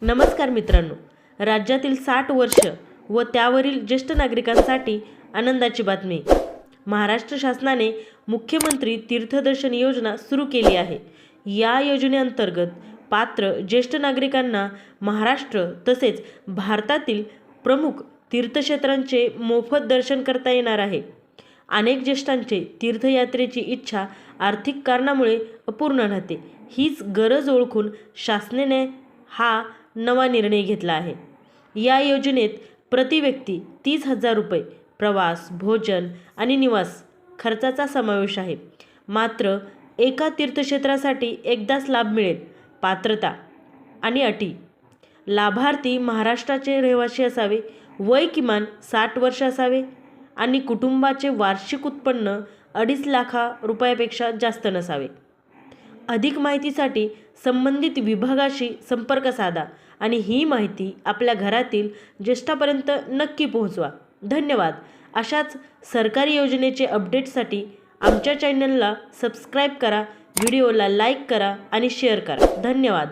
नमस्कार मित्रांनो, राज्यातील 60 वर्ष व त्यावरील ज्येष्ठ नागरिकांसाठी आनंदाची बातमी. महाराष्ट्र शासनाने मुख्यमंत्री तीर्थदर्शन योजना सुरू केली आहे. या योजनेअंतर्गत पात्र ज्येष्ठ नागरिकांना महाराष्ट्र तसेच भारतातील प्रमुख तीर्थक्षेत्रांचे मोफत दर्शन करता येणार आहे. अनेक ज्येष्ठांचे तीर्थयात्रेची इच्छा आर्थिक कारणामुळे अपूर्ण राहते. हीच गरज ओळखून शासनाने हा नवा निर्णय घेतला आहे. या योजनेत प्रति व्यक्ती 30,000 रुपये प्रवास, भोजन आणि निवास खर्चाचा समावेश आहे. मात्र एका तीर्थक्षेत्रासाठी एकदाच लाभ मिळेल. पात्रता आणि अटी: लाभार्थी महाराष्ट्राचे रहिवासी असावे, वय किमान 60 वर्ष असावे आणि कुटुंबाचे वार्षिक उत्पन्न 2.5 लाख रुपयापेक्षा जास्त नसावे. अधिक माहितीसाठी संबंधित विभागाशी संपर्क साधा आणि ही माहिती आपल्या घरातील ज्येष्ठापर्यंत नक्की पोहोचवा. धन्यवाद. अशाच सरकारी योजनेचे अपडेट्ससाठी आमच्या चॅनलला सबस्क्राईब करा, व्हिडिओला लाईक करा आणि शेअर करा. धन्यवाद.